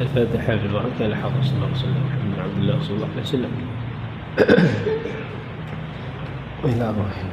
الفاتحة بالبركة لحضرة صلى الله عليه وسلم محمد بن عبد الله صلى الله عليه وسلم وإلى الرحيم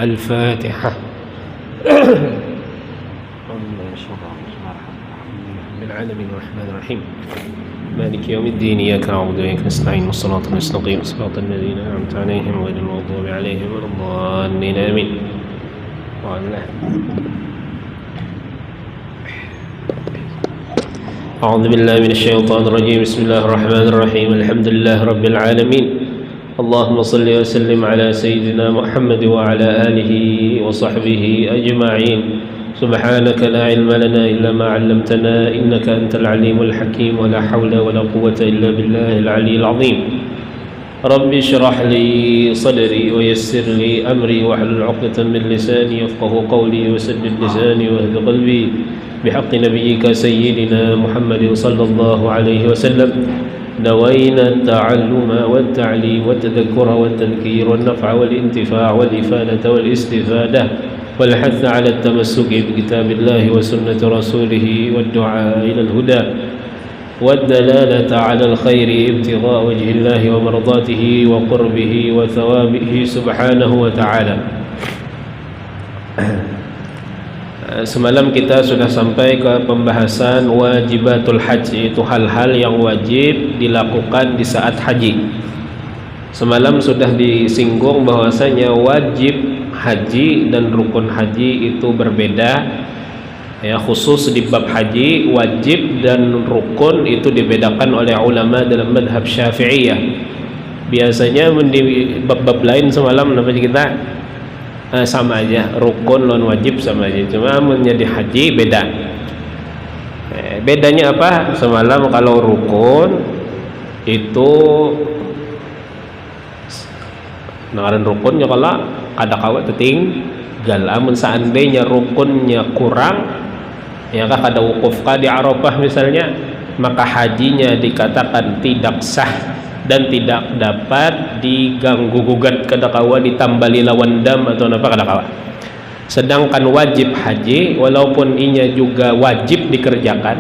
الفاتحة. بالعالمين الرحمن الرحيم مالك يوم الدين إياك نعبد وإياك نستعين والصراط المستقيم صراط الذين أنعمت عليهم غير المغضوب عليهم ولا الضالين آمين. أعوذ بالله من الشيطان الرجيم بسم الله الرحمن الرحيم الحمد لله رب العالمين اللهم صل وسلم على سيدنا محمد وعلى آله وصحبه أجمعين سبحانك لا علم لنا إلا ما علمتنا إنك أنت العليم الحكيم ولا حول ولا قوة إلا بالله العلي العظيم رب اشرح لي صدري ويسر لي أمري واحلل عقدة من لساني يفقه قولي وسدد لساني واهد قلبي بحق نبيك سيدنا محمد صلى الله عليه وسلم نوينا التعلم والتعليم والتذكر والتذكير والنفع والانتفاع والإفادة والاستفادة والحث على التمسك بكتاب الله وسنة رسوله والدعاء إلى الهدى والدلالة على الخير ابتغاء وجه الله ومرضاته وقربه وثوابه سبحانه وتعالى. Semalam kita sudah sampai ke pembahasan wajibatul haji, yaitu hal-hal yang wajib dilakukan di saat haji. Semalam sudah disinggung bahwasanya wajib haji dan rukun haji itu berbeda. Ya, khusus di bab haji, wajib dan rukun itu dibedakan oleh ulama dalam madhab Syafi'iyah. Biasanya di bab-bab lain semalam apa kita sama aja, rukun lawan wajib sama aja, cuma menjadi haji beda. Bedanya apa? Semalam kalau rukun itu ngaran rukunnya kalau ada kawat tertinggal, amun seandainya rukunnya kurang, ya kah ada wukuf kah di Arafah misalnya, maka hajinya dikatakan tidak sah dan tidak dapat diganggu gugat kadakawa ditambali lawan dam atau apa kadakawa. Sedangkan wajib haji walaupun inya juga wajib dikerjakan,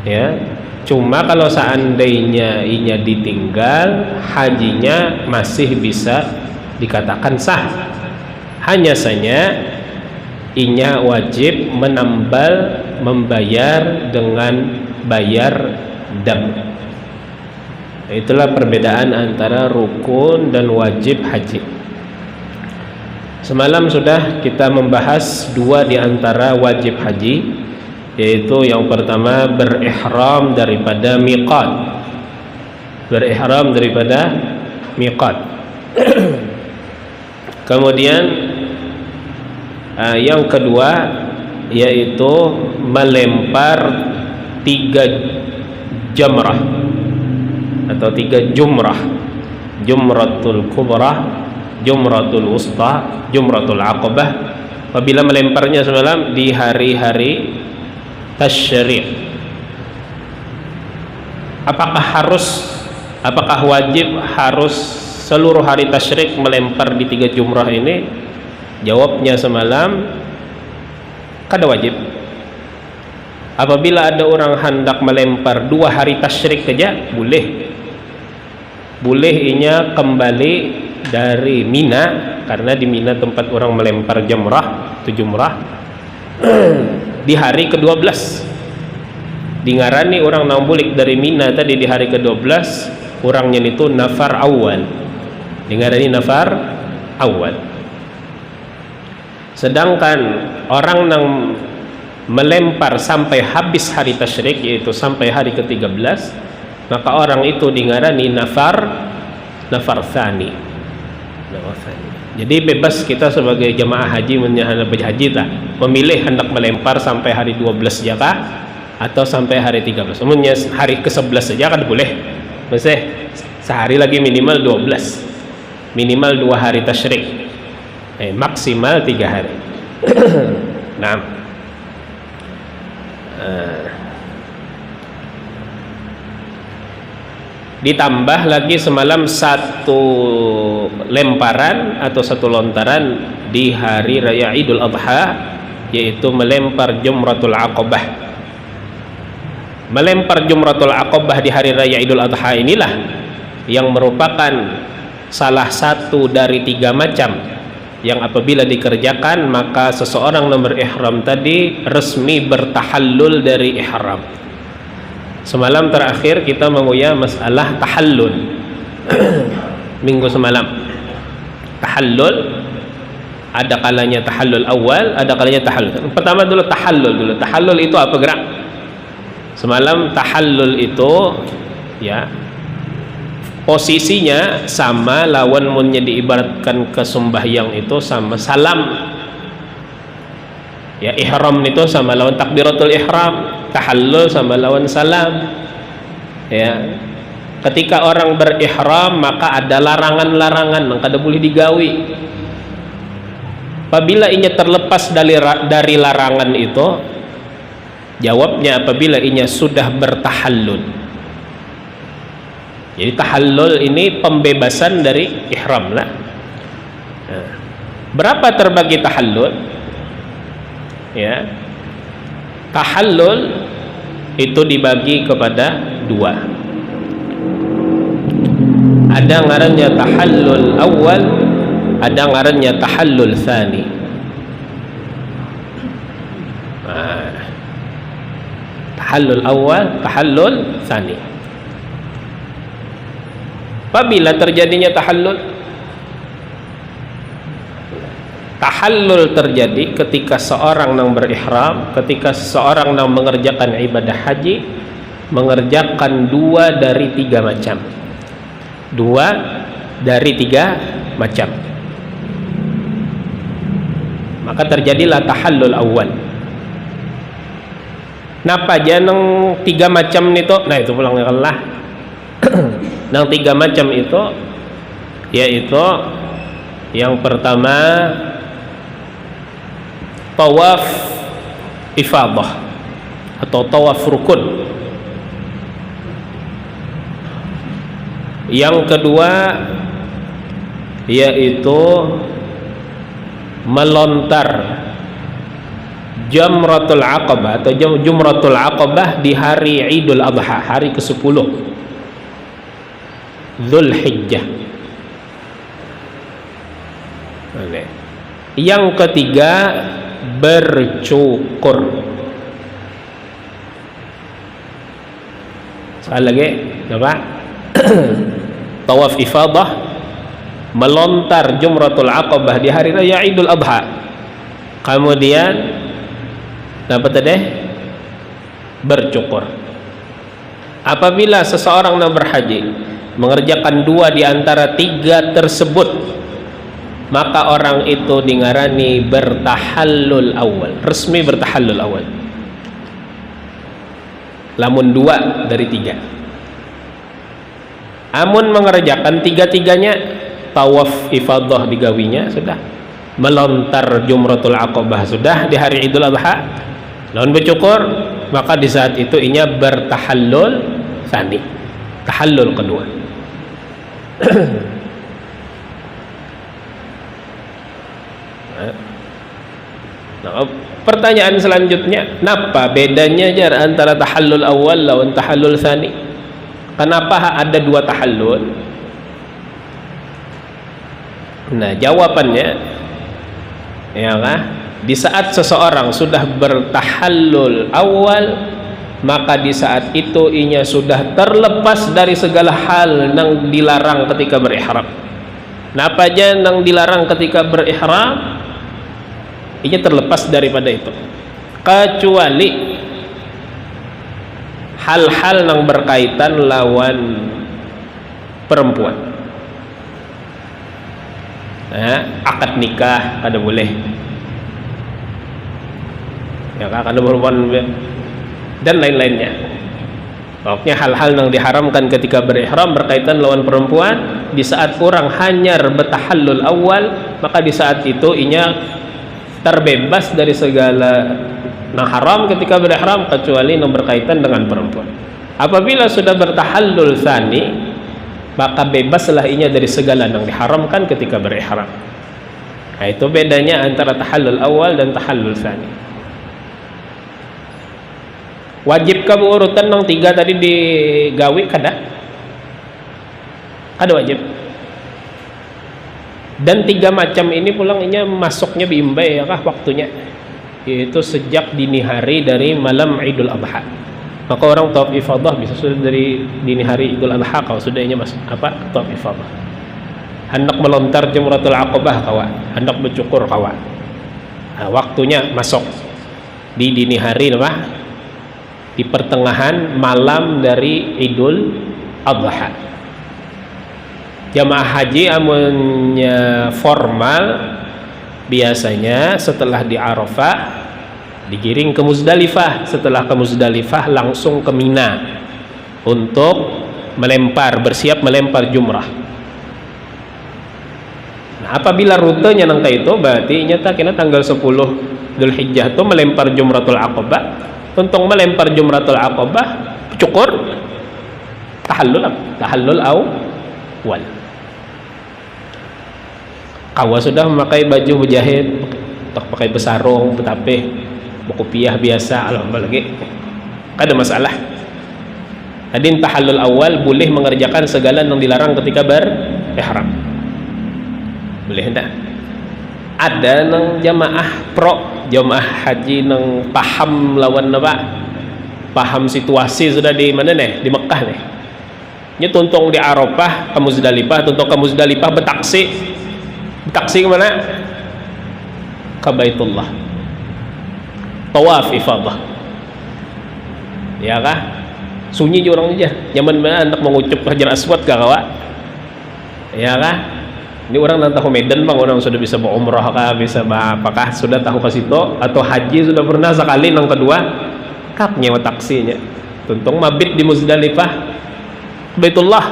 ya, cuma kalau seandainya inya ditinggal, hajinya masih bisa dikatakan sah. Hanya saja inya wajib membayar dengan bayar dam. Itulah perbedaan antara rukun dan wajib haji. Semalam sudah kita membahas dua di antara wajib haji, yaitu yang pertama berihram daripada miqat. Berihram daripada miqat. Kemudian yang kedua yaitu melempar 3 jamrah atau 3 jumrah, jumratul kubra, jumratul wusta, jumratul aqabah. Apabila melemparnya semalam di hari-hari tasyrik, apakah wajib harus seluruh hari tasyrik melempar di 3 jumrah ini? Jawabnya semalam kada wajib. Apabila ada orang hendak melempar 2 hari tasyrik saja boleh. Boleh inya kembali dari Mina, karena di Mina tempat orang melempar jamrah, itu jumrah, di hari ke-12. Dingarani orang nambulik dari Mina tadi di hari ke-12, orangnya itu nafar awal. Dingarani nafar awal. Sedangkan orang yang melempar sampai habis hari tasyrik, yaitu sampai hari ke-13, maka orang itu dingarani nafar tsani. Jadi bebas kita sebagai jamaah haji menyentuh haji tak memilih hendak melempar sampai hari 12 jaka atau sampai hari 13. Umumnya hari ke-11 saja kan boleh. Masih sehari lagi minimal 12. Minimal 2 hari tasyrik. Maksimal 3 hari. Nah. Ditambah lagi semalam 1 lemparan atau 1 lontaran di hari raya Idul Adha, yaitu melempar Jumratul Aqabah. Melempar Jumratul Aqabah di hari raya Idul Adha inilah yang merupakan salah satu dari 3 macam yang apabila dikerjakan maka seseorang yang berihram tadi resmi bertahallul dari ihram. Semalam terakhir kita menguya masalah tahallul. Minggu semalam tahallul, ada kalanya tahallul awal, ada kalanya tahallul. Pertama dulu tahallul dulu. Tahallul itu apa gerak? Semalam tahallul itu ya posisinya sama lawan munnya diibaratkan ke sembahyang itu sama salam. Ya, ihram itu sama lawan takbiratul ihram, tahallul sama lawan salam. Ya. Ketika orang berihram maka ada larangan-larangan yang kada boleh digawi. Apabila inya terlepas dari larangan itu, jawabnya apabila inya sudah bertahallul. Jadi tahallul ini pembebasan dari ihram lah. Nah, berapa terbagi tahallul? Ya, tahallul itu dibagi kepada 2. Ada ngarannya tahallul awal, ada ngarannya tahallul tsani. Tahallul awal, tahallul tsani. Apabila terjadinya tahallul terjadi ketika seorang yang berihram, ketika seseorang yang mengerjakan ibadah haji mengerjakan 2 dari 3 macam. 2 dari 3 macam. Maka terjadilah tahallul awal. Napa aja nang 3 macam itu? Nah itu pulang Allah. Nang 3 macam itu yaitu yang pertama tawaf ifadah atau tawaf rukun. Yang kedua yaitu melontar Jamratul Aqabah atau Jumratul Aqabah di hari Idul Adha, hari ke-10 Dzulhijjah. Yang ketiga bercukur. Sekali lagi, apa? Tawaf ifadah, melontar Jumratul Aqabah di hari raya Idul Adha. Kemudian dapat tadi bercukur. Apabila seseorang yang berhaji mengerjakan 2 di antara 3 tersebut, maka orang itu dingarani bertahallul awal, resmi bertahallul awal. Lamun 2 dari 3. Amun mengerjakan 3-3-nya, tawaf ifadah digawinya sudah, melontar Jumratul Aqabah sudah di hari Idul Adha, lawan bercukur, maka di saat itu inya bertahallul tsani, tahallul kedua. Nah, pertanyaan selanjutnya, kenapa bedanya jar antara tahallul awal lawan tahallul tsani? Kenapa ada 2 tahallul? Nah, jawabannya ya kan, di saat seseorang sudah bertahallul awal, maka di saat itu inya sudah terlepas dari segala hal yang dilarang ketika berihram. Nah, apa aja yang dilarang ketika berihram, inya terlepas daripada itu, kecuali hal-hal yang berkaitan lawan perempuan. Nah, akad nikah kada boleh, ya kan, kada perempuan dan lain-lainnya. Pokoknya hal-hal yang diharamkan ketika berihram berkaitan lawan perempuan, di saat orang hanyar bertahallul awal, maka di saat itu inya terbebas dari segala yang haram ketika berihram kecuali yang berkaitan dengan perempuan. Apabila sudah bertahallul tsani, maka bebaslah inya dari segala yang diharamkan ketika berihram. Nah, itu bedanya antara tahallul awal dan tahallul tsani. Wajib kamu urutan yang 3 tadi digawi kada? Kada wajib. Dan 3 macam ini pulang inya masuknya bimbay ya kah waktunya, yaitu sejak dini hari dari malam Idul Adha. Maka orang tawaf ifadah bisa sudah dari dini hari Idul Adha kalau sudah inya masuk tawaf ifadah. Hendak melontar Jamratul Aqabah kawan, hendak bercukur kawan. Nah, waktunya masuk di dini hari apa? Di pertengahan malam dari Idul Adha. Jamaah haji amunnya formal biasanya setelah di Arafah digiring ke Muzdalifah, setelah ke Muzdalifah langsung ke Mina untuk bersiap melempar jumrah. Nah, apabila rutenya nangka itu berarti nyata kena tanggal 10 Dzulhijjah itu melempar Jumratul Aqabah. Untuk melempar Jumratul Aqabah cukur tahallul awal. Kawa sudah memakai baju berjahit, pakai besarung, betapeh, berkopiah biasa, apalagi ada masalah. Hadin tahallul awal boleh mengerjakan segala yang dilarang ketika berihram. Boleh enggak? Ada nang jamaah haji nang paham lawan apa, paham situasi sudah di mana nih, di Mekah nih, ini tuntung di Arafah ke Muzdalifah, tuntung ke Muzdalifah betaksi kemana? Ke Baitullah, tawaf ifadah, ya kah? Sunyi je orang aja, zaman mana hendak mengucup Hajar Aswad kah kawa, ya kah? Ini orang yang tahu Medan bang, orang sudah bisa berumrah kah, bisa apakah sudah tahu ke situ, atau haji sudah pernah sekali, yang kedua kap nyewa taksinya, tuntung mabit di Muzdalifah Baitullah,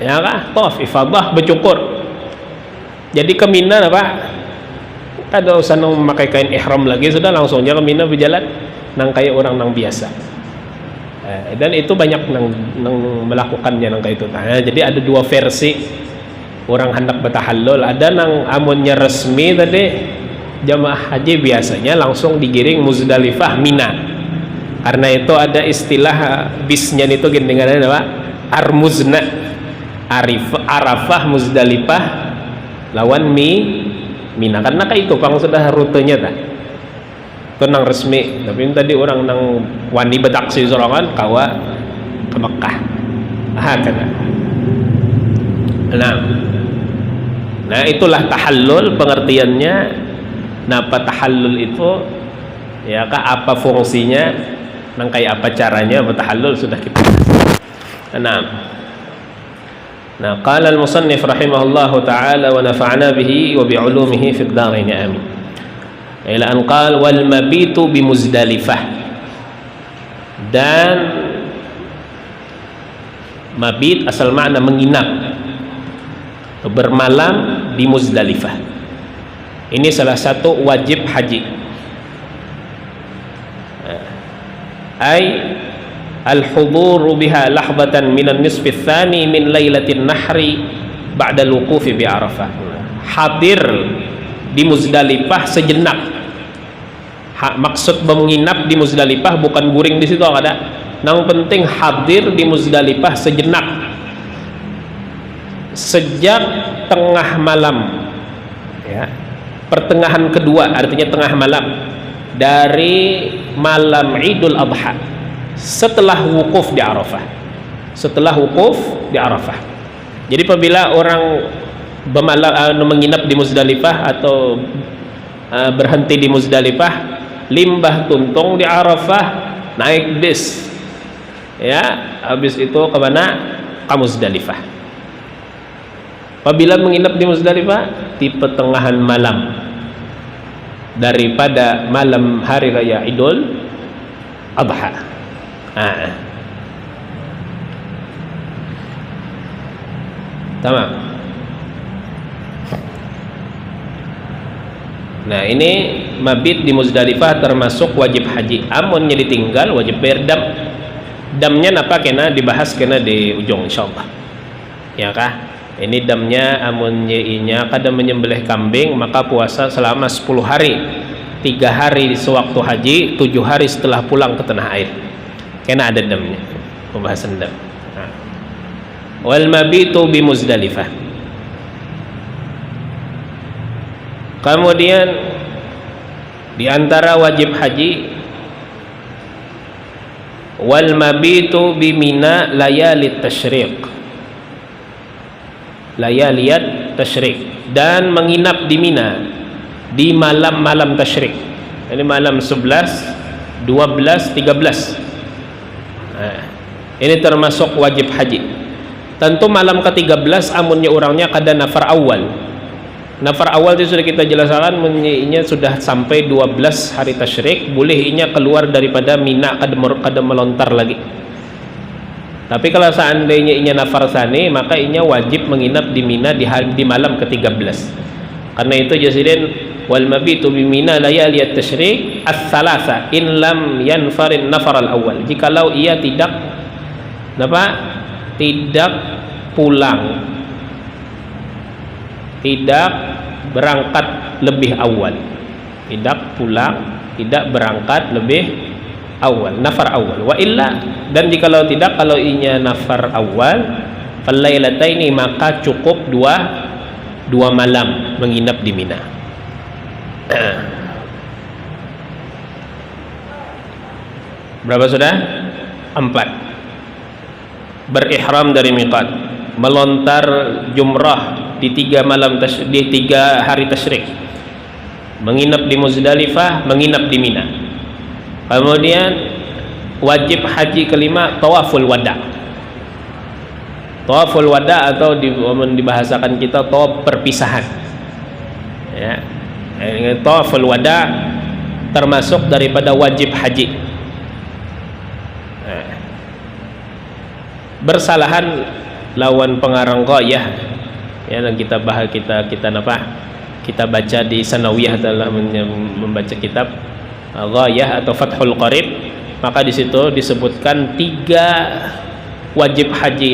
ya kah, tawaf ifadah bercukur. Jadi ke Mina apa, ada usah memakai kain ihram lagi, sudah langsungnya ke Mina berjalan nang kayak orang nang biasa. Dan itu banyak nang melakukannya nang kayak itu. Nah, jadi ada 2 versi orang hendak bertahallul. Ada nang amunnya resmi tadi jamaah haji biasanya langsung digiring Muzdalifah Mina, karena itu ada istilah bisnya itu dengan apa, Armuzna, Arafah Muzdalifah lawan Mina, karena kayak itu pang sudah rutenya tak itu nang resmi. Tapi tadi orang nang wani betaksi sorangan kawa ke Mekah kata. Nah, itulah tahallul pengertiannya. Napa tahallul itu, ya kah, apa fungsinya, nang kayak apa caranya bertahallul sudah kita. Nah, qala al-musannif rahimahullahu ta'ala wa nafa'na bihi wa bi'ulumihi fid dharain amin. Ila an qala wal mabitu bi Muzdalifah, dan mabit asal makna menginap, bermalam di Muzdalifah. Ini salah satu wajib haji. Ai al-huduru biha lahbatan minan nisfi tsani min lailatin nahri ba'da al-wuqufi bi Arafah. Hadir di Muzdalifah sejenak. Maksud menginap di Muzdalifah bukan guring di situ ada. Yang penting hadir di Muzdalifah sejenak. Sejak tengah malam, ya, pertengahan kedua, artinya tengah malam dari malam Idul Adha, setelah wukuf di Arafah. Setelah wukuf di Arafah. Jadi apabila orang menginap di Muzdalifah atau berhenti di Muzdalifah, limbah tuntung di Arafah, naik bis, ya, habis itu ke mana? Ke Muzdalifah. Apabila menginap di Muzdalifah di pertengahan malam daripada malam hari raya Idul Adha. Tamam. Nah, ini mabit di Muzdalifah termasuk wajib haji. Amunnya ditinggal wajib bayar dam. Damnya napa kena dibahas kena di ujung insyaallah. Ya kah? Ini damnya amunnya inya kada menyembelih kambing maka puasa selama 10 hari. 3 hari sewaktu haji, 7 hari setelah pulang ke tanah air. Kena ada damnya. Pembahasan dam. Wal mabitu bi Muzdalifah. Kemudian di antara wajib haji wal mabitu bi Mina layali tasyriq. Layaliyat tasyriq, dan menginap di Mina di malam-malam tasyriq. Ini malam 11, 12, 13. Ini termasuk wajib haji. Tentu malam ke-13 amunnya orangnya kada nafar awal. Nafar awal itu sudah kita jelaskan, inya sudah sampai 12 hari tasyrik, boleh inya keluar daripada Mina kada melontar lagi. Tapi kalau seandainya inya nafar sani, maka inya wajib menginap di Mina di malam ke-13. Karena itu jasidin wal mabitu bi Mina layali at-tasyrik ats-tsalasa in lam yanfarin nafar al-awwal. Jikalau ia tidak pulang, tidak berangkat lebih awal, tidak pulang, tidak berangkat lebih awal, nafar awal. Wa illa, dan jikalau tidak, kalau inya nafar awal, falailataini, maka cukup dua malam menginap di Mina. Berapa sudah? 4. Berihram dari miqat, melontar jumrah di 3 hari tasyrik, menginap di Muzdalifah, menginap di Mina. Kemudian wajib haji kelima tawaful wada. Tawaful wada atau dibahasakan kita tawaf perpisahan, ya. Tawaful wada termasuk daripada wajib haji. Bersalahan lawan pengarang ghayah, ya, yang kita bahas, kita baca di sanawiyah dalam membaca kitab ghayah atau Fathul Qarib, maka di situ disebutkan 3 wajib haji,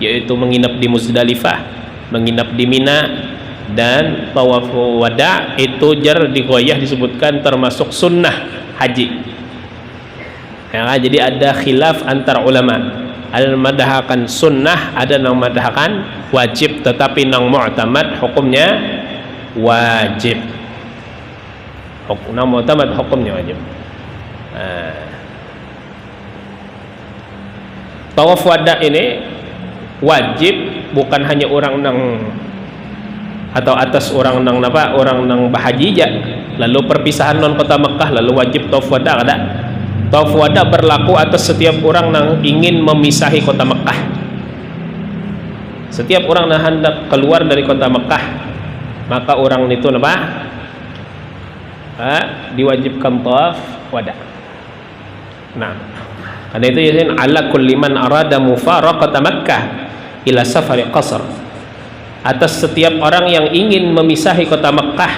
yaitu menginap di Muzdalifah, menginap di Mina, dan tawaf wada. Itu jar di ghayah disebutkan termasuk sunnah haji, ya, jadi ada khilaf antar ulama. Ada madhahakan sunnah, ada yang madhahakan wajib, tetapi nang mu'tamad hukumnya wajib. Nang mu'tamad hukumnya wajib. Tawaf wada ini wajib bukan hanya orang nang atau atas orang nang orang nang bahajija lalu perpisahan non kota Mekah lalu wajib tawaf wada, ada. Tawaf wada berlaku atas setiap orang yang ingin memisahi kota Mekah. Setiap orang yang hendak keluar dari kota Mekah, maka orang itu diwajibkan tawaf wada. Nah, karena itu yasin ala kulli man arada mufaraqata Makkah ila safari qasr. Atas setiap orang yang ingin memisahi kota Mekah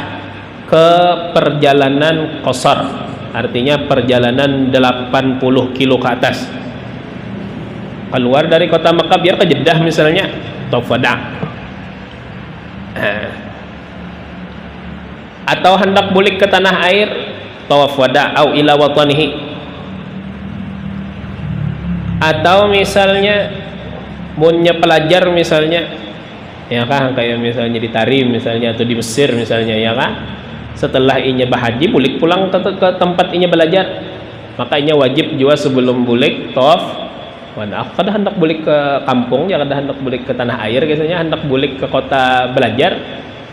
ke perjalanan qasar. Artinya perjalanan 80 kilo ke atas, keluar dari kota Mekah biar ke Jeddah misalnya, tawaf wada. Atau hendak balik ke tanah air, tawaf wada au ila watanihi. Atau misalnya punya pelajar misalnya ya kan, kayak misalnya di Tarim misalnya atau di Mesir misalnya, ya kan, setelah inya berhaji bulik pulang ke tempat inya belajar, maka inya wajib juga sebelum bulik tawaf wada. Kada hendak bulik ke kampung ya, kada hendak bulik ke tanah air, biasanya hendak bulik ke kota belajar,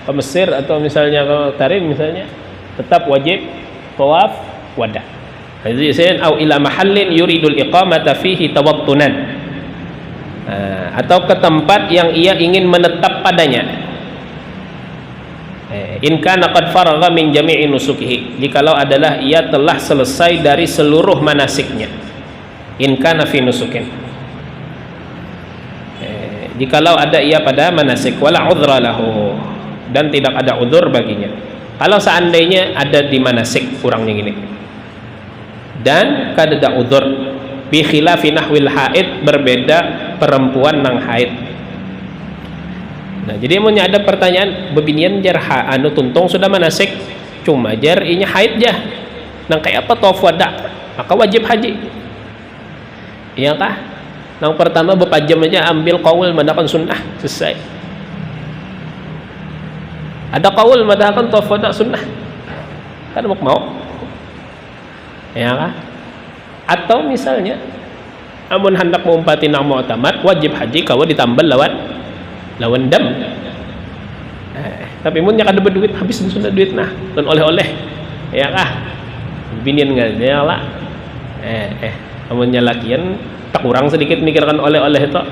ke Mesir atau misalnya ke Tarim misalnya, tetap wajib tawaf wada. Jadi saya au ila mahallin yuridul iqamata fihi tawattunan, atau ke tempat yang ia ingin menetap padanya. In kana qad faragha min jami'i nusukihi, jikalau adalah ia telah selesai dari seluruh manasiknya. In kana fi nusukin, jikalau ada ia pada manasik, wala udhra lahu, dan tidak ada udzur baginya. Kalau seandainya ada di manasik kurangnya gini dan kada ada udzur, bi khilafi nahwil haid, berbeda perempuan nang haid. Nah, jadi mun ada pertanyaan bebinian jar anu tuntung sudah manasik cuma jar inya haid jah, nang kayak apa tawaf wada, maka wajib haji. Iya kah? Nang pertama bepajam aja ambil qaul madakan sunnah, selesai. Ada qaul madakan tawaf wada sunnah, kan mau ya kah? Atau misalnya amun hendak mengumpati nang mu'tamad wajib haji kalau ditambal lawan dam. Tapi mun nya kada berduit habis sudah duit nah dan oleh-oleh ya kah? Binian enggak ya lah. Amun nya lakian tak kurang sedikit mikirkan oleh-oleh itu.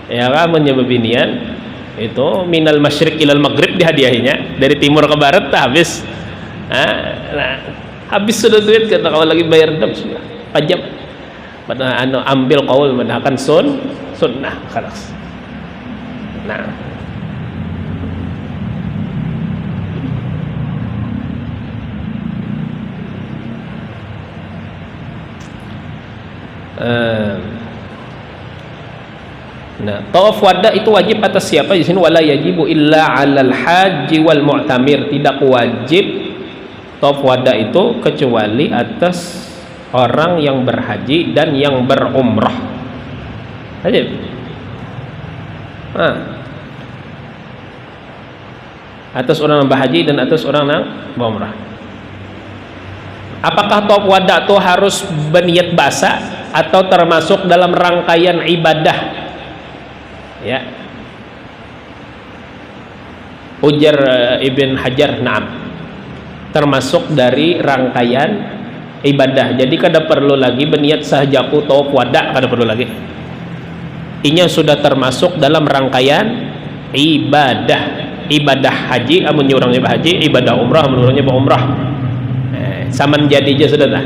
Ya kah, mun nya bebinian itu minal masyriq ilal maghrib dihadiahinya, dari timur ke barat tak habis. Nah, habis sudah duit, kata kalau lagi bayar dam sudah pajam pada anu ambil qaul mendahkan sunnah khalas. Nah, tawaf wada itu wajib atas siapa di sini? Wala yajibu illa 'alal haji wal mu'tamir, tidak wajib tawaf wada itu kecuali atas orang yang berhaji dan yang berumrah. Wajib. Atas orang yang berhaji dan atas orang yang berumrah. Apakah tawaf wada itu harus berniat basa atau termasuk dalam rangkaian ibadah? Ya. Ujar Ibn Hajar, na'am, termasuk dari rangkaian ibadah. Jadi kada perlu lagi berniat sahajaku tawaf wada, kada perlu lagi. Inya sudah termasuk dalam rangkaian ibadah haji. Amun orangnya berhaji, ibadah umrah amun orangnya berumrah. Saman jadi aja sudah dah.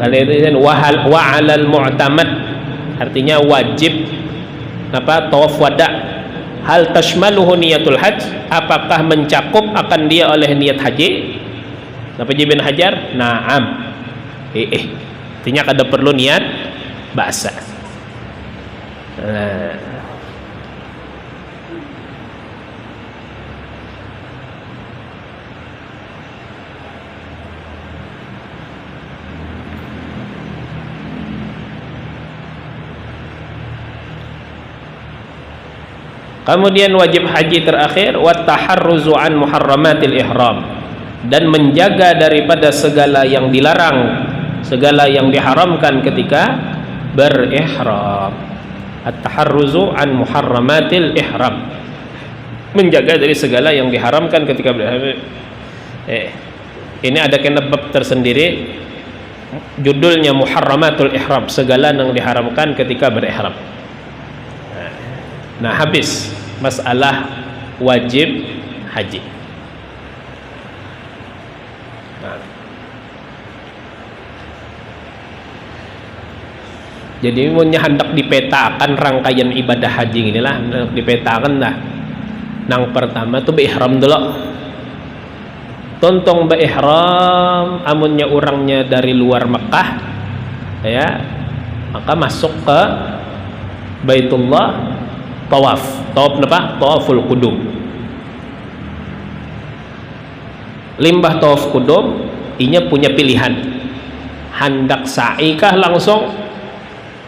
Kalau itu kan wa 'alal mu'tamad, artinya wajib apa tawaf wada. Hal tashmaluhu niyatul hajj, apakah mencakup akan dia oleh niat haji? Napa Ibn Hajar? Naam. Artinya kada perlu niat basa. Kemudian wajib haji terakhir wat taharruzu an muharramatil ihram, dan menjaga daripada segala yang dilarang, segala yang diharamkan ketika berihram. At-taharruzu an muharramatil ihram, menjaga dari segala yang diharamkan ketika berihram. Ini ada kena bab tersendiri, judulnya muharramatul ihram, segala yang diharamkan ketika berihram. Nah, habis masalah wajib haji. Jadi punya hendak dipetakan rangkaian ibadah haji inilah, hendak dipetakan dah. Nang pertama tuh berihram dulu. Tontong berihram, amunnya orangnya dari luar Mekah, ya, maka masuk ke Baitullah, tawaf apa? Tawaful qudum. Limbah tawaf qudum, inya punya pilihan. Hendak sa'i kah langsung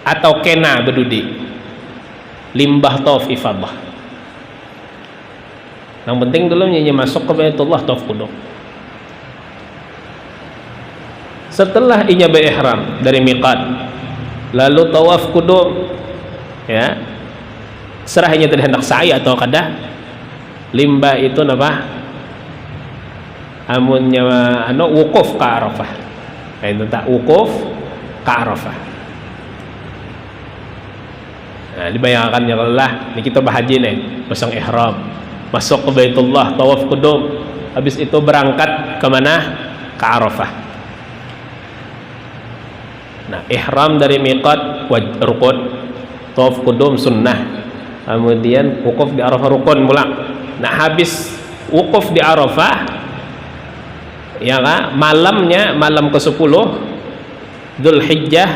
atau kena berdudi? Limbah tawaf ifadah. Yang penting dulu nyanyi masuk ke Baitullah tawaf qudum. Setelah inya berihram dari miqat, lalu tawaf qudum, ya, serahnya tadi hendak sa'i atau kada limbah itu napa? Amunnya wukuf ke Arafah. Itu tak wukuf ke Arafah. Nah, dibayangkan ya Allah, ini kita berhaji nih, pasang ihram, masuk ke Baitullah, tawaf qudum, habis itu berangkat ke mana? Ke Arafah. Nah, ihram dari miqat rukun, tawaf qudum sunnah, kemudian wukuf di Arafah rukun pula. Nah, habis wukuf di Arafah, ya kan, malamnya, malam ke-10 Dzulhijjah,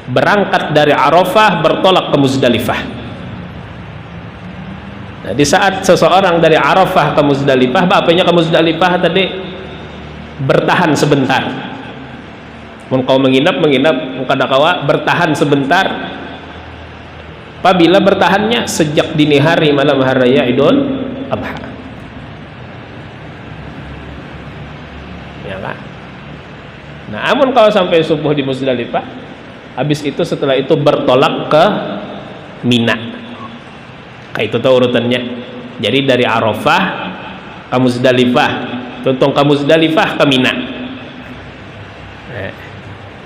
berangkat dari Arafah bertolak ke Muzdalifah. Nah, di saat seseorang dari Arafah ke Muzdalifah, bapaknya ke Muzdalifah tadi bertahan sebentar. Mun kau menginap kada kawa bertahan sebentar. Apabila bertahannya sejak dini hari malam hari raya Idul Adha. Ya kan? Nah, amun kau sampai subuh di Muzdalifah, habis itu setelah itu bertolak ke Mina. Kayak itu tuh urutannya. Jadi dari Arafah ke Muzdalifah, tuntung ke Muzdalifah ke Mina.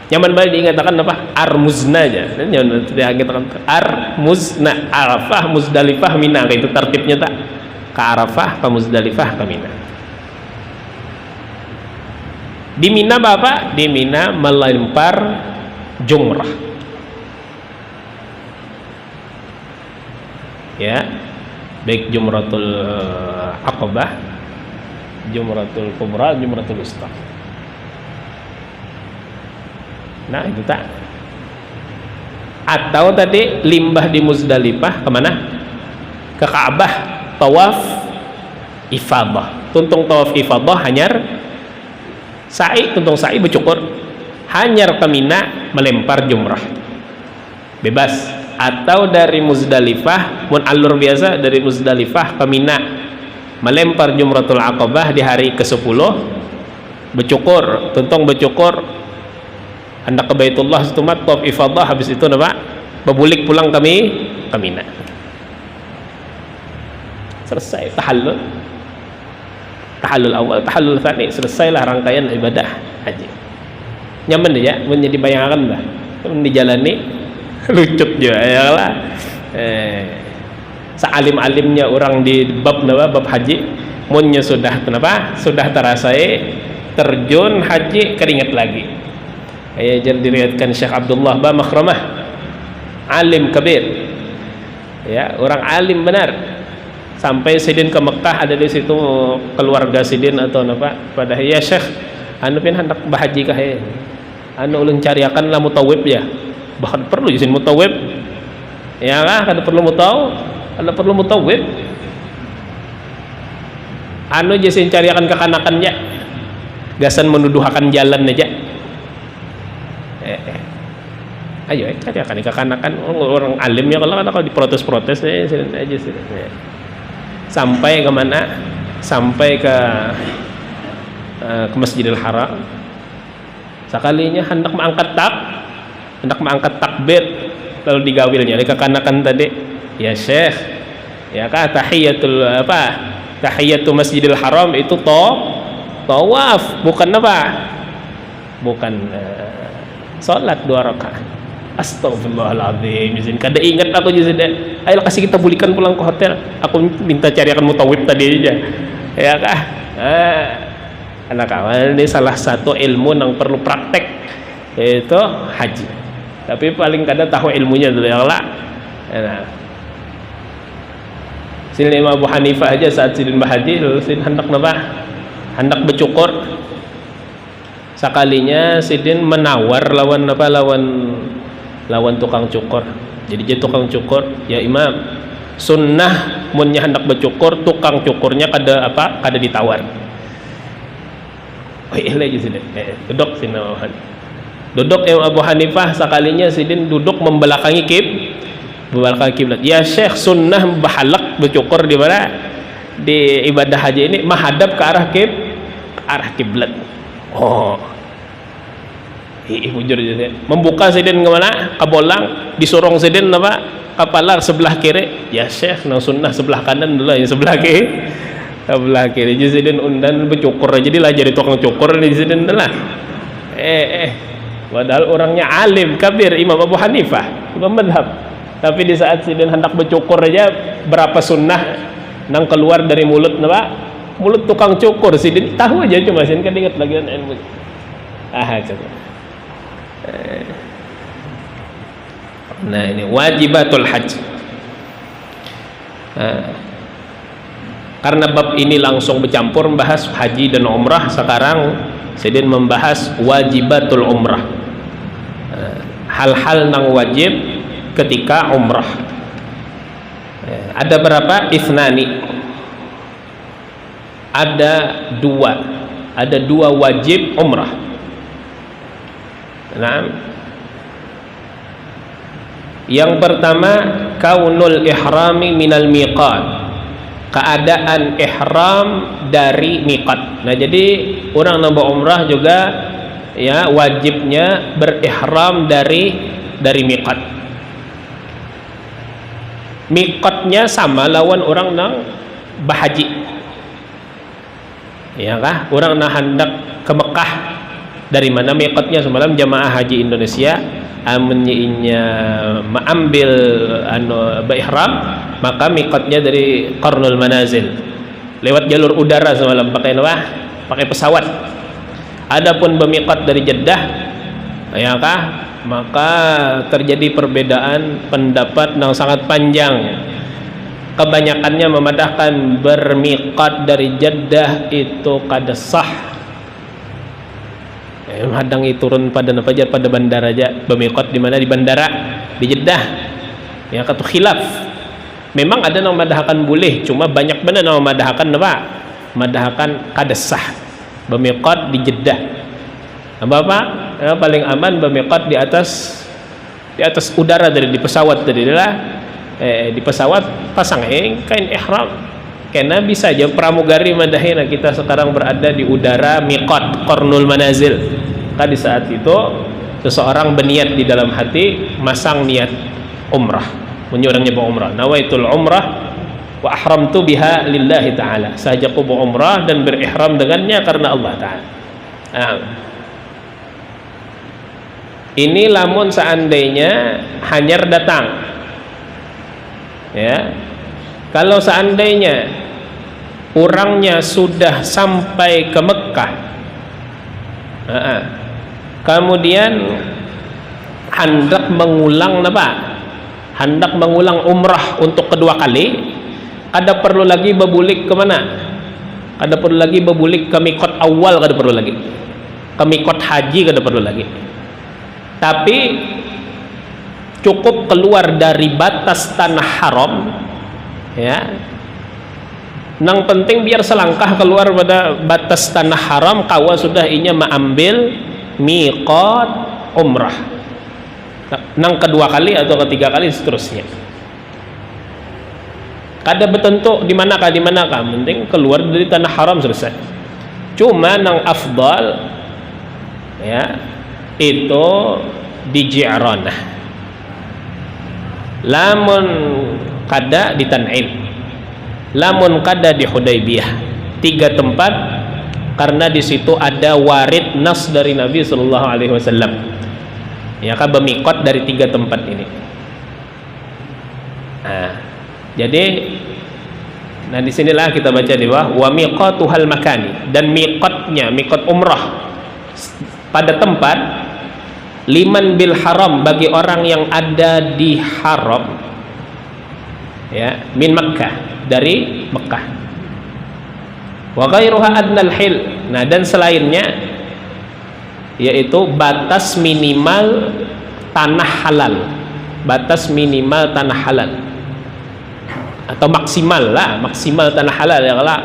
Nyaman baik diingatakan apa? Armuzna aja. Nyaman diingatakan Armuzna, Arafah, Muzdalifah, Mina. Kayak itu tertibnya tak? Ke Arafah, ke Muzdalifah, ke Mina. Di Mina Bapak, di Mina melempar jumrah. Ya, baik jumratul Aqabah, jumratul Kubra, jumratul Wusta. Nah, itu tak. Atau tadi limbah di Muzdalifah kemana? Ke Ka'bah, tawaf ifadah. Tuntung tawaf ifadah hanyar sa'i, tuntung sa'i bercukur. Hanyar ke Mina melempar jumrah. Bebas. Atau dari Muzdalifah, mun alur biasa dari Muzdalifah ke Mina melempar jumratul Aqabah di hari ke-10 bercukur, tuntung bercukur hendak ke Baitullah setumat tawaf ifadah, habis itu napa? Bebulik pulang kami ke Mina. Selesai tahallul. Tahallul awal, tahallul tsani, selesailah rangkaian ibadah haji. Nyaman deh ya, menjadi bayangan lah. Dijalani lucut juga ya lah. Sealim-alimnya orang di bab napa? Bab haji, munnya sudah kenapa? Sudah terasai terjun haji keringat lagi. Jadi diriwayatkan Syekh Abdullah Ba Makhramah, alim kabir, ya, orang alim benar. Sampai Sidin ke Mekah, ada di situ keluarga Sidin atau apa, pada ya Syekh, anu pin hendak bahaji kah ya? Anu ulun cariakan lah mutawib ya. Bahkan perlu izin mutawib. Ya kah, kada perlu mutawib. Anu jisin cariakan kekanakannya. Gasan menuduhakan jalan aja. Ayo cariakan kekanakan orang alim ya, kalau diprotes-protes aja sih. Sampai ke mana? Sampai ke Masjidil Haram. Sekalinya hendak mengangkat takbir, lalu digawilnya dari kekanakan tadi, ya Syekh, ya kah tahiyatul apa? Tahiyatul Masjidil Haram itu tawaf, bukan apa? Bukan salat 2 rakaat. Astagfirullahaladzim, izin kada ingat aku jadi. Ayo kasih kita bulikan pulang ke hotel. Aku minta carikan mutawib tadi aja. Ya kah? Anak kawan, ini salah satu ilmu yang perlu praktek, yaitu haji. Tapi paling kada tahu ilmunya dulu ya Allah. Nah, Sini Imam Abu Hanifah aja saat sidin bahaji, sidin hendak napa? Hendak bercukur. Sekalinya sidin menawar lawan apa? Lawan tukang cukur. Jadi dia tukang cukur, ya Imam, sunnah munnya hendak bercukur, tukang cukurnya kada ditawar. Oh iya lagi sidin. Duduk sini duduk Imam Abu Hanifah, sekalinya sidin duduk membelakangi kiblat. Ya Syekh, sunnah bahalak bercukur di mana? di ibadah haji ini menghadap ke arah kiblat. Oh, bujur jadi membuka sidin ke mana? Ke bolang, disorong sidin apa? Kepala sebelah kiri. Ya Syekh, nang sunnah sebelah kanan dulu, ya sebelah kiri. Sebelah kiri. Jadi sidin undan bercukur aja, jadi lah jadi tukang cukur di sidin lah. Padahal orangnya alim kabir, Imam Abu Hanifah, Imam madhab. Tapi di saat sidin hendak bercukur aja, berapa sunnah nang keluar dari mulut apa? Mulut tukang cukur, sidin tahu aja, cuma sidin kan ingat lagi ilmu. Coba. Nah ini wajibatul haji. Karena bab ini langsung bercampur membahas haji dan umrah, sekarang sidin membahas wajibatul umrah. Hal-hal nang wajib ketika umrah. Ada berapa? Ithnani. Ada dua wajib umrah. Nah, yang pertama kaunul ihrami minal miqat, keadaan ihram dari miqat. Nah jadi orang nambah umrah juga ya wajibnya berihram dari miqat. Miqatnya sama lawan orang nang bahaji, ya kah? Orang nang hendak ke Mekah, dari mana miqatnya? Semalam jamaah haji Indonesia amunnya mengambil ihram, maka miqatnya dari Qarnul Manazil, lewat jalur udara semalam, pakai apa? Pakai pesawat. Adapun bermiqat dari Jeddah, ya kah? Maka terjadi perbedaan pendapat yang sangat panjang. Kebanyakannya memadahkan bermiqat dari Jeddah itu kada sah. Hadang turun pada fajar pada bandara aja, bermiqat di mana? Di bandara di Jeddah. Ya kata khilaf. Memang ada yang memadahkan boleh, cuma banyak benar yang memadahkan apa? Memadahkan kada sah bermiqat di Jeddah. Bapak, paling aman bermiqat di atas udara, dari di pesawat tadi lah. Di pesawat pasang kain ihram. Karena bisa aja pramugari madahin kita sekarang berada di udara miqat Qarnul Manazil. Di saat itu seseorang berniat di dalam hati, masang niat umrah, menyurangnya umrah. Nawaitul umrah wa ahramtu biha lillahi ta'ala. Sahajaku berumrah dan berihram dengannya karena Allah Ta'ala. Ini lamun seandainya hanyar datang, ya. Kalau seandainya orangnya sudah sampai ke Mekah, kemudian hendak mengulang apa? Hendak mengulang umrah untuk kedua kali, ada perlu lagi berbulik ke mana? Ada perlu lagi berbulik ke miqat awal, ada perlu lagi ke miqat haji, ada perlu lagi. Tapi cukup keluar dari batas tanah haram, ya. Nang penting biar selangkah keluar pada batas tanah haram, kawa sudah inya mengambil miqat umrah. Nang kedua kali atau ketiga kali seterusnya. Kada bertentu di manakah, penting keluar dari tanah haram selesai. Cuma nang afdal, ya, itu di Ji'ranah. Lamun kada di Tan'im, lamun kada di Hudaybiyah. 3 tempat, karena di situ ada warid nas dari Nabi sallallahu alaihi wasallam. Ya kan, bermiqat dari 3 tempat ini. Jadi disinilah kita baca di bawah wa miqatuhal makani, dan miqatnya, miqat umrah pada tempat, liman bil haram, bagi orang yang ada di haram, ya, min Makkah, dari Mekah. Wa ghairuha adnal hil. Nah, dan selainnya yaitu batas minimal tanah halal, batas minimal tanah halal, atau maksimal tanah halal ya lah.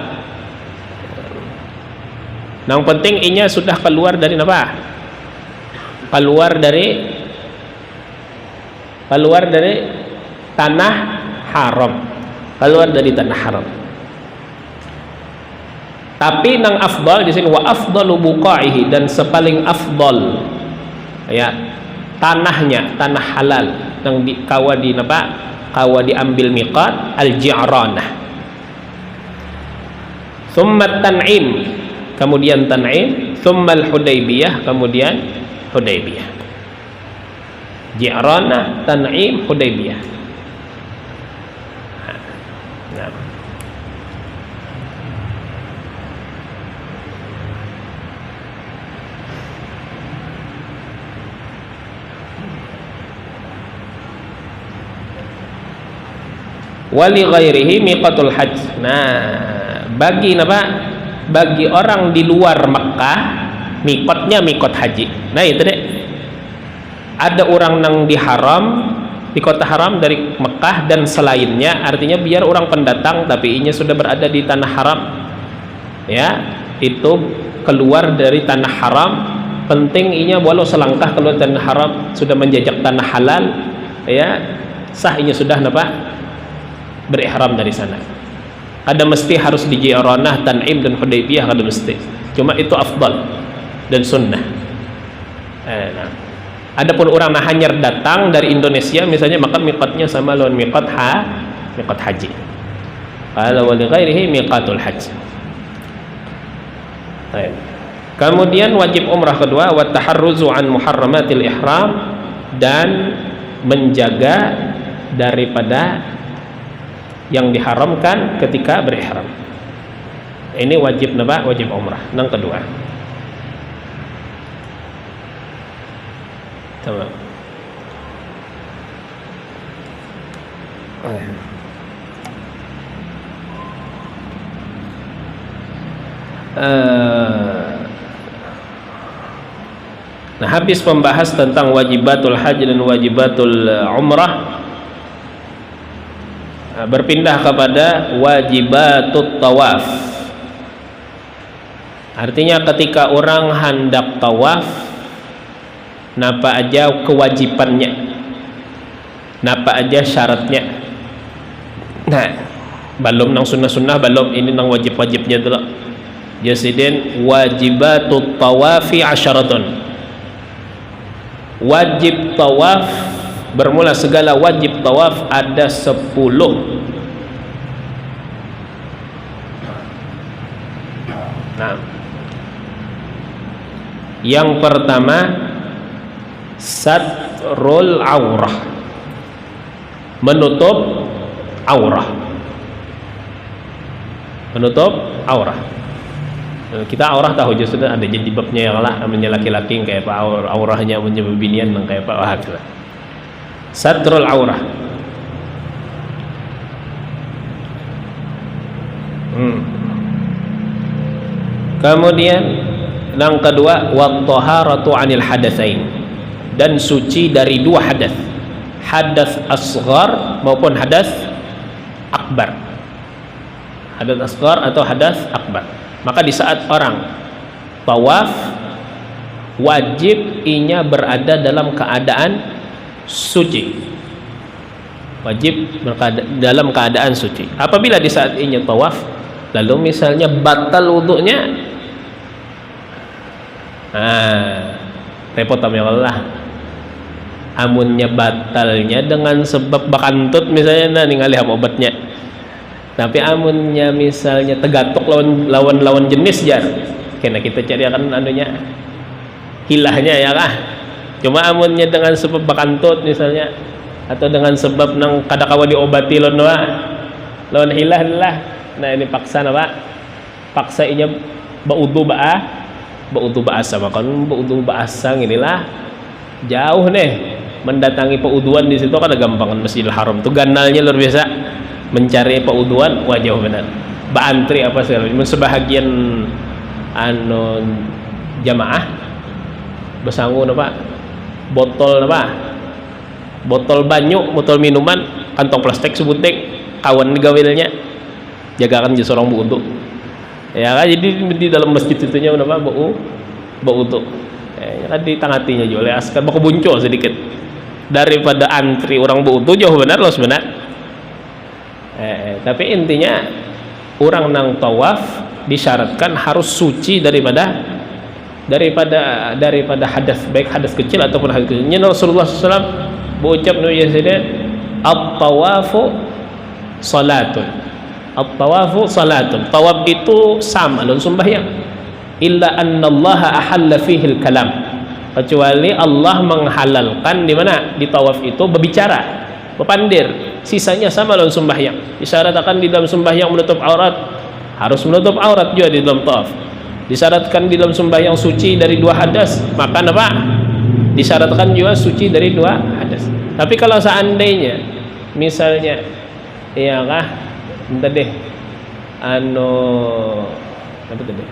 Yang penting inya sudah keluar dari apa? Keluar dari tanah haram, keluar dari tanah haram. Tapi nang afdal di sini wa afdalu buqaihi, dan sepaling afdal ya tanahnya, tanah halal nang di kawa di napa kawa diambil miqat al-Ji'ranah. Tsumma Tan'im, kemudian Tan'im, tsumma al-Hudaybiyah, kemudian Hudaybiyah. Ji'ranah, Tan'im, Hudaybiyah. Nah. Wali ghairihi miqatul hajj. Nah, bagi apa? Bagi orang di luar Mekah, miqatnya miqat haji. Nah, itu deh. Ada orang nang di haram, di kota haram dari Mekah dan selainnya, artinya biar orang pendatang tapi inya sudah berada di tanah haram. Ya, itu keluar dari tanah haram, penting inya walau selangkah keluar tanah haram sudah menjajak tanah halal, ya, sah inya sudah apa? Berihram dari sana. Ada mesti harus di Ji'ranah, Tan'im dan Hudaybiyah, ada mesti. Cuma itu afdal dan sunnah. Nah. Adapun orang hanya datang dari Indonesia misalnya, maka miqatnya sama lawan miqat haji. Qala wa li ghairihi miqatul hajj. Baik. Kemudian wajib umrah kedua wa taharruzu an muharramatil ihram, dan menjaga daripada yang diharamkan ketika berihram. Ini wajib napa? Wajib umrah. Yang kedua. Tamam. Nah, habis membahas tentang wajibatul haji dan wajibatul umrah, berpindah kepada wajibatut tawaf. Artinya ketika orang hendak tawaf, napa aja kewajibannya, napa aja syaratnya. Nah, belum nang sunnah-sunnah, belum, ini nang wajib-wajibnya dulu. Jasidin wajibatut tawafi asyaratun. Wajib tawaf, bermula segala wajib tawaf ada 10. Nah, yang pertama satrul aurah, menutup aurah. Menutup aurah. Kita aurah tahu justru ada jadi babnya yang lah, namanya laki-laki kayak apa aurahnya, menyebab binian kayak apa, wah gitu. Satrul aurah. Kemudian yang kedua wa taharatu anil hadatsain, dan suci dari dua hadas, hadas asghar maupun hadas akbar. Hadas asghar atau hadas akbar. Maka di saat orang tawaf wajib inya berada dalam keadaan suci. Wajib dalam keadaan suci. Apabila di saat inya tawaf lalu misalnya batal wudunya, repot ya Allah. Amunnya batalnya dengan sebab bakantut misalnya, ningali obatnya. Tapi amunnya misalnya tegatok lawan jenis jar, kena kita cari akan anunya hilahnya ya kah. Cuma amunnya dengan sebab bakantut misalnya, atau dengan sebab nang kadakawa diobati lawan hilah. Nah ini paksa apa? Paksa inya baudu sama kan baudu baasang inilah jauh nih mendatangi pauduan di situ kan gampangan Masjidil Haram tuh ganalnya luar biasa. Mencari pauduan wajah benar, baantri apa segala. Sebahagian anu jamaah besangu apa botol banyu, botol minuman, kantong plastik sebuting kawan gawilnya jagakan jadi seorang bu untuk ya kan. Jadi di dalam masjid itunya apa bau untuk kan di tangatinya juga oleh askar baku buncol sedikit daripada antri orang bu untuk jauh benar loh sebenarnya. Tapi intinya orang nang tawaf disyaratkan harus suci daripada hadas, baik hadas kecil ataupun hadas kecil. Rasulullah SAW berucap at-tawafu salatun, at-tawafu salatun. Tawaf itu sama dengan sembahyang, illa anna Allah ahalla fihi al-kalam, kecuali Allah menghalalkan di mana di tawaf itu berbicara, berpandir. Sisanya sama dengan sembahyang. Disyaratkan di dalam sembahyang menutup aurat, harus menutup aurat juga di dalam tawaf. Disyaratkan di dalam sembahyang suci dari 2 hadas, maka apa? Disyaratkan juga suci dari 2 hadas. Tapi kalau seandainya misalnya ya kah, entah deh apa tadi?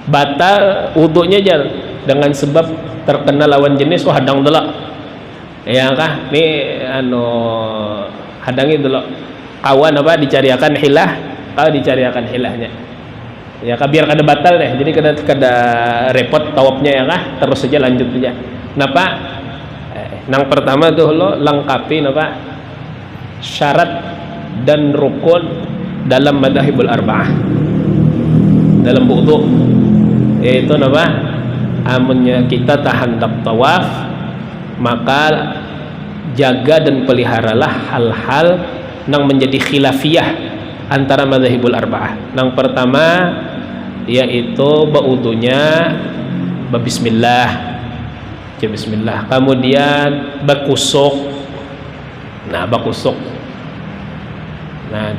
Batal wudunya aja dengan sebab terkena lawan jenis, hadang dulu. Ya kah? Ini hadangi dulu. Kawan apa dicariakan hilah, kalau dicariakan hilahnya. Ya kah, biar kada batal deh, jadi kada repot tawafnya ya kah, terus saja lanjut saja. Napa? Yang pertama tuh lo lengkapi napa syarat dan rukun dalam madzhabul arba'ah dalam wudu, yaitu napa amunnya kita hendak tawaf, maka jaga dan peliharalah hal-hal yang menjadi khilafiyah antara madzhabul arba'ah. Yang pertama yaitu berwudunya bismillah, bismillah, kemudian berkusuk. Berkusuk,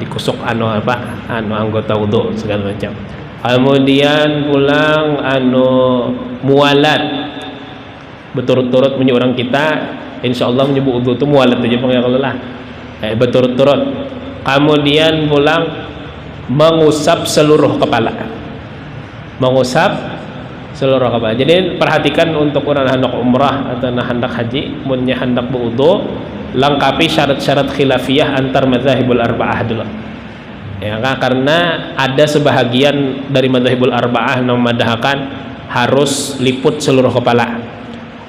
dikusuk anggota wudu segala macam. Kemudian pulang mualat, berturut-turut punya orang kita insyaallah menyebut wudu itu mualat aja kalau lah, berturut-turut. Kemudian pulang mengusap seluruh kepala, Jadi perhatikan untuk orang hendak umrah atau hendak haji, munnya hendak berwudu, lengkapi syarat-syarat khilafiyah antar madzhabul arba'ah dulu. Ya, karena ada sebahagian dari madzhabul arba'ah yang memadahkan harus liput seluruh kepala.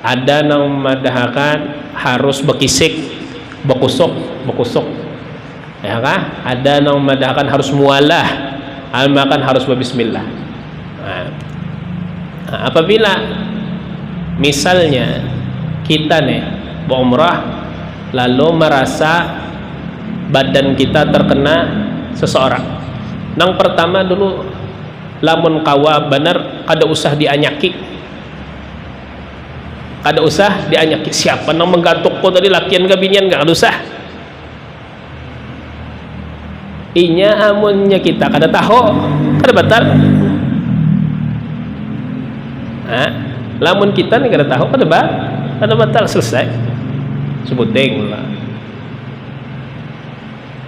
Ada yang memadahkan harus berkisik, berkusuk. Ya kah? Ada yang memadahkan harus mualah, makan harus berbismillah. Apabila misalnya kita berumrah lalu merasa badan kita terkena seseorang, yang pertama dulu lamun kawa benar kada usah dianyaki, siapa yang menggatuk kau tadi lakian gabinian gak ada usah. Inya amunnya kita kada tahu, kada batal. Lamun kita nih kada tahu, kada batal, selesai, sebuting lah.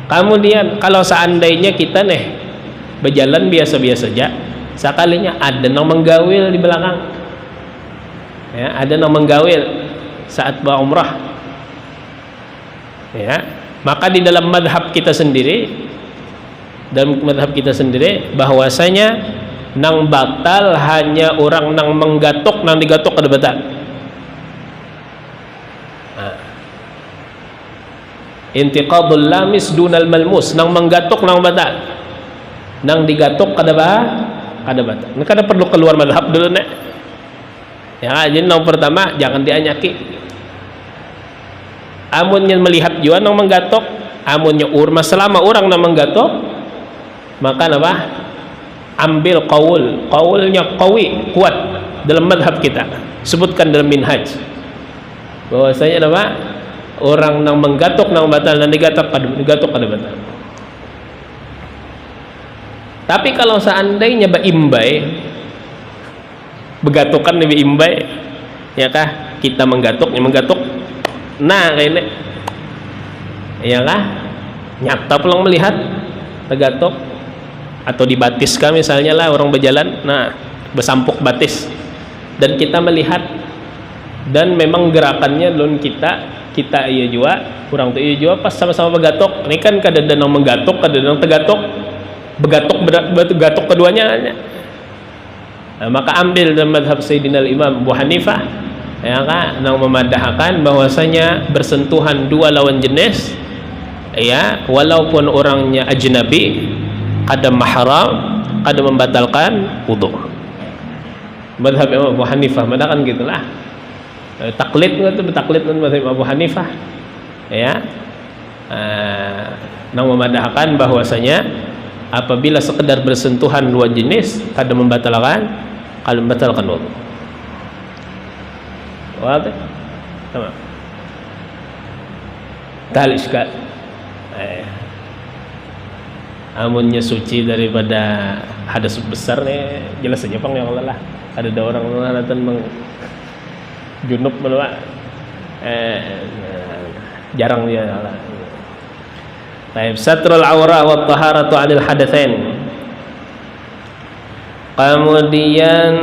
Kemudian kalau seandainya kita berjalan biasa-biasa saja, sekalinya ada yang menggawil di belakang, ya, ada yang menggawil saat berumrah, ya, maka di dalam madhab kita sendiri, bahwasanya nang batal hanya orang nang menggatuk, nang digatuk kada batal. Intiqadul lamis dunal malmus, nang menggatuk nang batal, nang digatuk kada batal. Ini kada perlu keluar madhab dulu ya. Jadi nang pertama jangan dianyaki. Amunnya melihat juga nang menggatuk, amunnya selama orang nang menggatuk, maka ambil qaulnya qawi, kuat dalam madhab kita, sebutkan dalam minhaj bahwasanya orang nang menggatuk nang batal, dan digatuk kada batal. Tapi kalau seandainya begatukan lebih imbai, ya kah, kita menggatuk kayak ini, ya kah, nyata pulang melihat tergatuk, atau dibatis kan misalnya lah orang berjalan, bersampuk batis, dan kita melihat, dan memang gerakannya lon kita iya juga, kurang tuh iya juga pas sama-sama bergatuk. Ini kan kadang-kadang menggatuk, kadang-kadang tergatuk, begatuk keduanya. Maka ambil dalam madhab Sayyidina Imam Abu Hanifah, ya kan, yang memadahkan bahwasanya bersentuhan dua lawan jenis, ya, walaupun orangnya ajnabi, kada mahram, kada membatalkan wudu. Mazhab Imam Abu Hanifah mana kan gitulah. Taklid itu taklid mazhab Abu Hanifah. Ya. Nang memadahkan bahwasanya apabila sekedar bersentuhan dua jenis kada membatalkan wudu. Wadah. Tamam. Tal iskal. Amunnya suci daripada hadas besar nih jelas saja pang yang lelah. Ada orang nonton meng junub melua. Jarang dia lah. Baik, satrul aurah wa taharatu 'anil hadatsain. Kemudian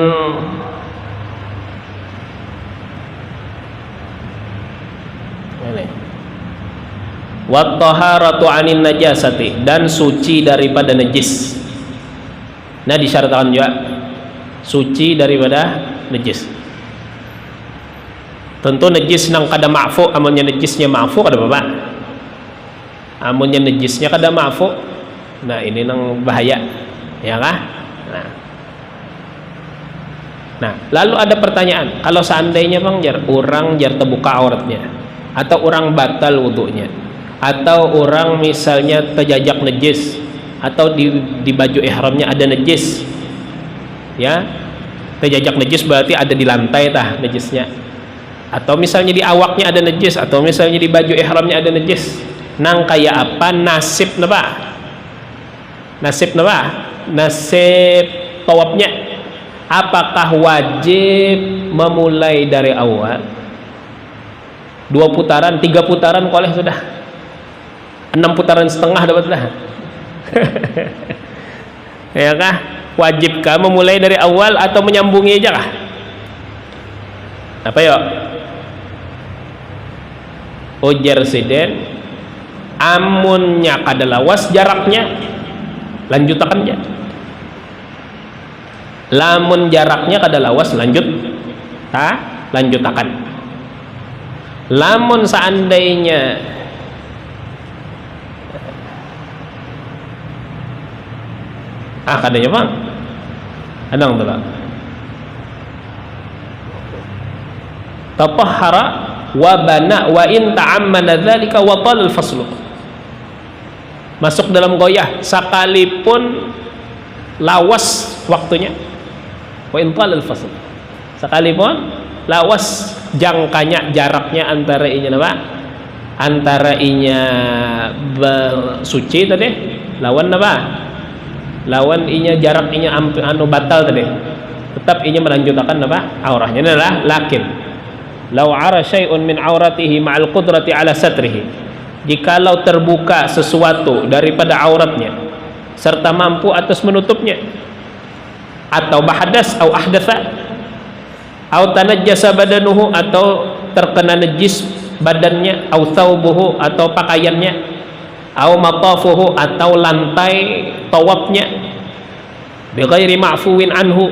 wa taharatu 'anin najasati, dan suci daripada najis. Nah, disyaratkan juga suci daripada najis. Tentu najis nang kada ma'fu, amunnya najisnya ma'fu kada apa-apa. Amunnya najisnya kada ma'fu, nah ini nang bahaya, ya kah? Nah, lalu ada pertanyaan, kalau seandainya bang orang terbuka auratnya, atau orang batal wudunya, atau orang misalnya terjajak najis, atau di baju ihramnya ada najis, ya, terjajak najis berarti ada di lantai tah najisnya, atau misalnya di awaknya ada najis, atau misalnya di baju ihramnya ada najis. Nang kayak apa nasib napa? Nasib tawabnya. Apakah wajib memulai dari awal 2 putaran, 3 putaran koleh sudah 6 putaran setengah dapatlah. Ya kah? Wajibkah memulai dari awal atau menyambungi aja kah? Apa yuk? Ujar siden amunnya kada lawas jaraknya lanjutakan aja. Lamun jaraknya kada lawas lanjutakan. Lamun seandainya kadanya bang adang tuh tatahhara wa bana wa in ta'ammana dzalika wa talal faslu. Masuk dalam goyah sekalipun lawas waktunya, wa in talal fasl, sekalipun lawas jangkanya, jaraknya antara inya apa? Antara inya bersuci tadi lawan apa? Lawan inya jarak inya batal tadi, tetap inya melanjutkan apa? Aurahnya adalah lakin law ara syai'un min auratihi ma'al qudrati ala satrihi, jikalau terbuka sesuatu daripada auratnya serta mampu atas menutupnya, atau bahadas atau ahdatha atau tanajjasa badanuhu, atau terkena najis badannya, atau thawbuhu, atau pakaiannya, atau matafuhu, atau lantai tawafnya, bighairi ma'fuwin anhu,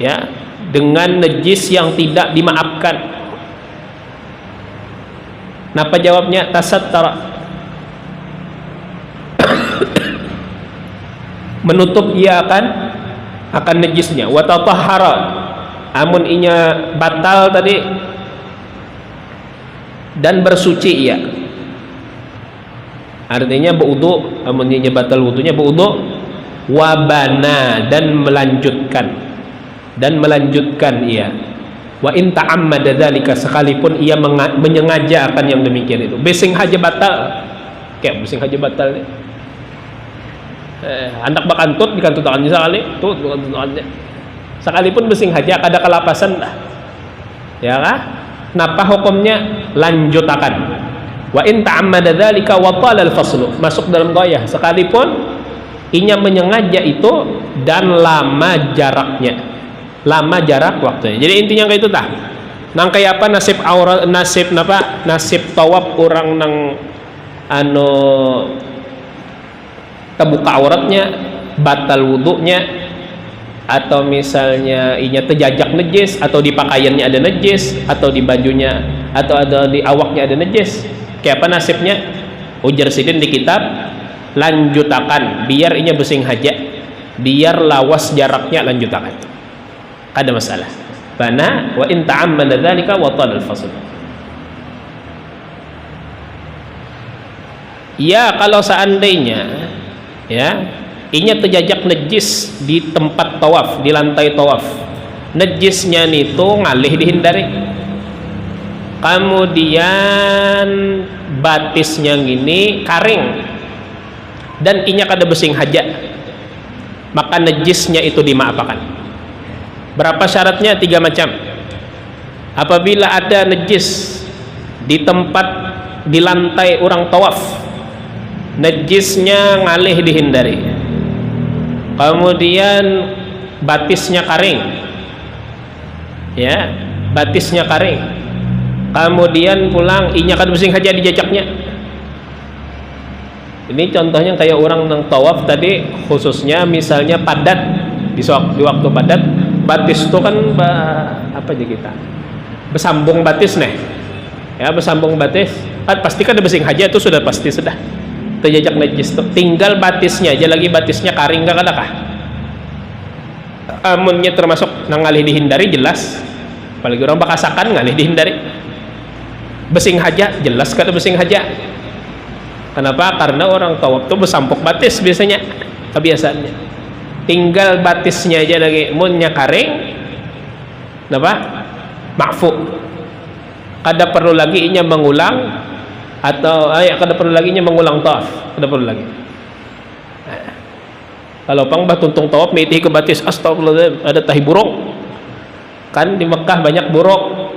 ya, dengan najis yang tidak dimaafkan. Napa jawabnya? Tasattara, menutup ia akan najisnya. Wa tatahhara, amun inya batal tadi, dan bersuci ia, artinya berwudu, amun inya batal wudunya berwudu. Wa bana, dan melanjutkan ia. Wa in ta'ammada dzalika, sekalipun ia menyengaja akan yang demikian itu. Besing haja batal, kayak besing haja batal nih. Hendak bakantut dikantut tangannya sekali, tuh sekalipun besing haja kada kelapasan dah, ya kah? Napa hukumnya? Lanjutakan. Wa in ta'ammada dzalika wa talal faslu, masuk dalam goyah sekalipun inya menyengaja itu dan lama jaraknya, lama jarak waktunya. Jadi intinya kayak itu tah. Nang kayak apa nasib aurat, nasib tawab orang nang terbuka auratnya, batal wudunya, atau misalnya inya terjajak najis, atau di pakaiannya ada najis, atau di bajunya, atau ada di awaknya ada najis. Kayak apa nasibnya? Ujar sidin di kitab lanjutakan biar inya besing haja, biar lawas jaraknya lanjutakan, ada masalah. Bana wa in ta'ammada dzalika wa tal al-fasl. Ya kalau seandainya ya inya terjajak najis di tempat tawaf, di lantai tawaf, najisnya itu ngalih dihindari, kemudian batisnya gini karing dan inya kada besing haja, maka najisnya itu dimaafkan. Berapa syaratnya? 3 macam. Apabila ada najis di tempat, di lantai orang tawaf, najisnya ngalih dihindari, kemudian batisnya karing ya, batisnya karing, kemudian pulang inya kada besing haja dijajaknya. Ini contohnya kayak orang nang tawaf tadi, khususnya misalnya padat di waktu padat, batis itu kan apa aja kita bersambung batis nih ya, bersambung batis pasti kan ada besing haja, itu sudah pasti sudah terjajak najis tuh, tinggal batisnya aja lagi, batisnya karing gak kadakah, amunnya termasuk nang ngalih dihindari jelas, apalagi orang bakasakan ngalih dihindari. Besing haja jelas kada besing haja. Kenapa? Karena orang tawaf tuh besampuk batis biasanya kebiasaannya, tinggal batisnya aja lagi, munnya karing kenapa? Ma'fu, kada perlu lagi inya mengulang, atau kada perlu lagi inya mengulang tawaf, kada perlu lagi. Kalau pang batuntung tawaf meiti ke batis, astagfirullah ada tahi burung kan di Mekah banyak burung,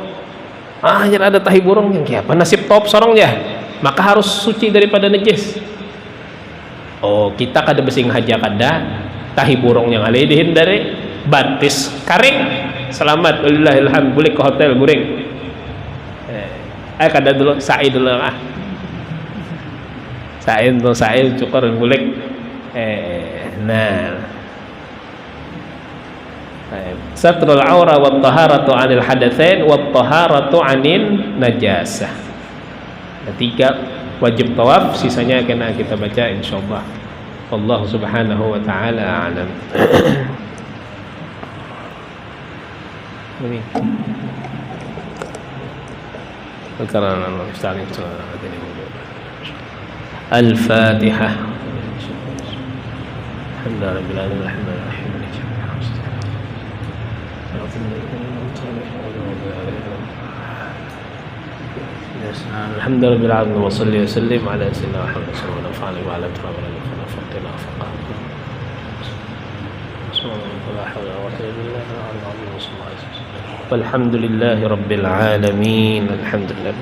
jangan ada tahi burung yang kayak apa nasib tawaf sorong ya, maka harus suci daripada najis. Oh kita kada besing haja, kada tahi burung yang alih dihindari, batis karing selamat walillahilhamd, boleh ke hotel guring. Kada dulu sa'i dulu sa'i cukur ngulik. Nah satrul aura wa taharatu anil hadatsain wa taharatu anin najasah. 3 wajib tawaf, sisanya akan kita baca insyaallah. Allah subhanahu wa ta'ala a'lam. Amin. Al-Fatihah. Alhamdulillah wa salli wa sallim ala sayyidina Muhammad sallallahu alaihi wa alihi wa sallam. Walhamdulillahi rabbil alamin. Alhamdulillah.